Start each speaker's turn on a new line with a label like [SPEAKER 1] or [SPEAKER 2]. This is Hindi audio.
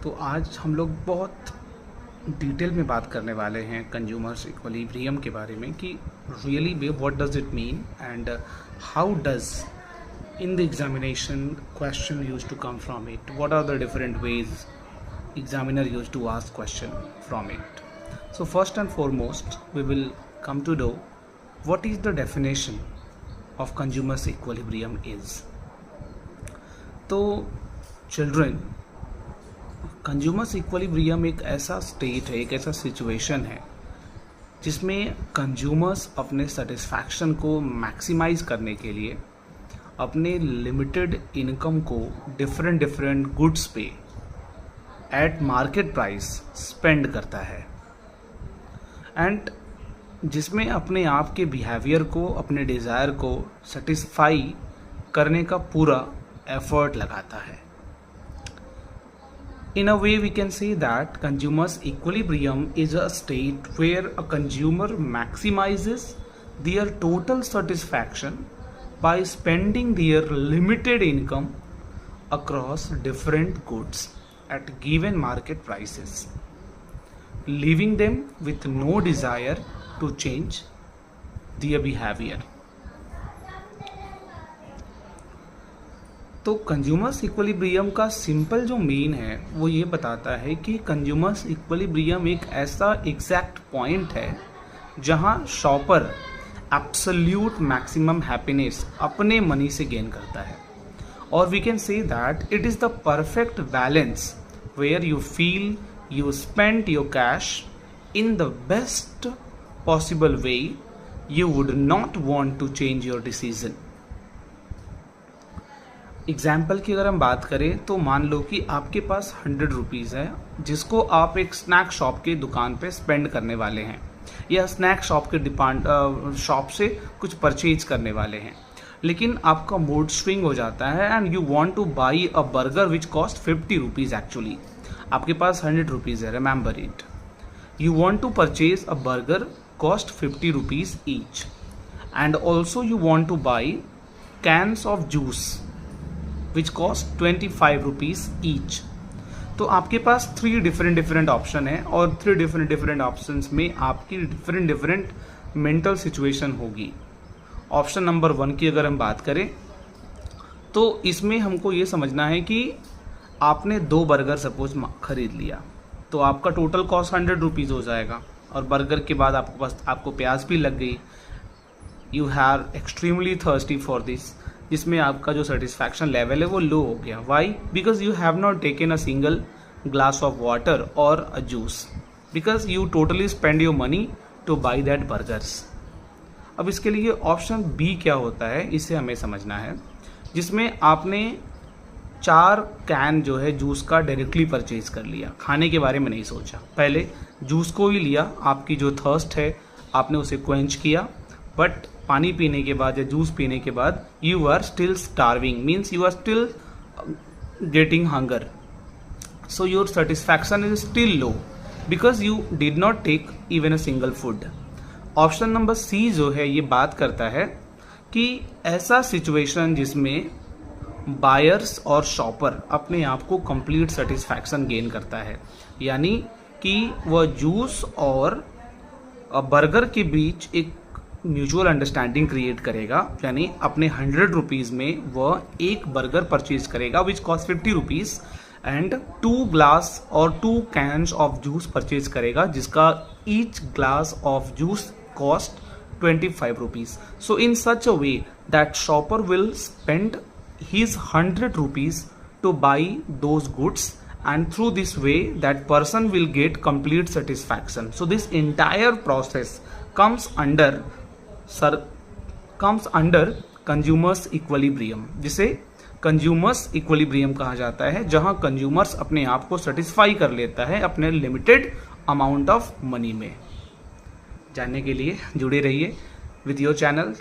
[SPEAKER 1] तो आज हम लोग बहुत डिटेल में बात करने वाले हैं कंज्यूमर्स इक्विलिब्रियम के बारे में कि really what does it mean and how does in the examination question used to come from it, what are the different ways examiner used to ask question from it. So first and foremost we will come to know what is the definition of consumers equilibrium is. तो children, consumers equilibrium एक ऐसा स्टेट है, एक ऐसा सिचुएशन है जिसमें कंज्यूमर्स अपने सेटिस्फैक्शन को मैक्सिमाइज करने के लिए अपने लिमिटेड इनकम को डिफरेंट गुड्स पे एट मार्केट प्राइस स्पेंड करता है एंड जिसमें अपने आप के बिहेवियर को, अपने डिज़ायर को सेटिस्फाई करने का पूरा एफर्ट लगाता है. In a way we can say that consumers equilibrium is a state where a consumer maximizes their total satisfaction by spending their limited income across different goods at given market prices, leaving them with no desire to change their behavior. तो कंज्यूमर्स इक्विलिब्रियम का सिंपल जो मीन है वो ये बताता है कि कंज्यूमर्स इक्विलिब्रियम एक ऐसा एग्जैक्ट पॉइंट है जहां शॉपर एब्सोल्यूट मैक्सिमम हैप्पीनेस अपने मनी से गेन करता है. और we can say that it is the perfect balance where you feel you spend your cash in the best possible way. You would not want to change your decision. Example की अगर हम बात करें तो मान लो कि आपके पास 100 रुपीज़ है जिसको आप एक स्नैक शॉप की दुकान पे स्पेंड करने वाले हैं या स्नैक शॉप के शॉप से कुछ परचेज करने वाले हैं, लेकिन आपका मूड स्विंग हो जाता है and you want to buy a burger which cost 50 rupees. Actually आपके पास 100 रुपीज़ है, remember it. You want to purchase a burger cost 50 rupees each and also you want to buy cans of juice which cost 25 rupees each. तो आपके पास 3 डिफरेंट ऑप्शन है और 3 डिफरेंट ऑप्शंस में आपकी डिफरेंट मेंटल सिचुएशन होगी. ऑप्शन नंबर 1 की अगर हम बात करें तो इसमें हमको ये समझना है कि आपने 2 बर्गर सपोज खरीद लिया तो आपका टोटल कॉस्ट 100 रुपीज़ हो जाएगा और बर्गर के बाद आपको प्याज भी लग गई. You have extremely thirsty for this, जिसमें आपका जो सेटिस्फैक्शन लेवल है वो लो हो गया. Why? Because you have not taken a single glass of water और a juice, because you totally spend your money to buy that burgers. अब इसके लिए ऑप्शन बी क्या होता है इसे हमें समझना है, जिसमें आपने 4 कैन जो है जूस का डायरेक्टली परचेज कर लिया, खाने के बारे में नहीं सोचा. पहले जूस को ही लिया, आपकी जो थर्स्ट है आपने उसे क्वेंच किया, बट पानी पीने के बाद या जूस पीने के बाद you are still starving, means you are still getting hunger. So your satisfaction is still low because you did not take even a single food. Option number C जो है ये बात करता है कि ऐसा सिचुएशन जिसमें बायर्स और शॉपर अपने आप को कंप्लीट सेटिस्फैक्शन गेन करता है, यानी कि वह जूस और बर्गर के बीच एक म्यूचुअल अंडरस्टैंडिंग क्रिएट करेगा, यानी अपने 100 रुपीज़ में वह एक बर्गर परचेज करेगा विच कॉस्ट 50 रुपीज़ एंड 2 ग्लास और 2 कैन्स ऑफ जूस परचेज करेगा जिसका each glass of juice cost 25 rupees. So in such a way that shopper will spend his 100 rupees to buy those goods and through this way that person will get complete satisfaction. So this entire process comes under consumers equilibrium, जिसे consumers equilibrium कहा जाता है, जहां consumers अपने आप को satisfy कर लेता है अपने limited amount of money में. जानने के लिए जुड़े रहिए with your channel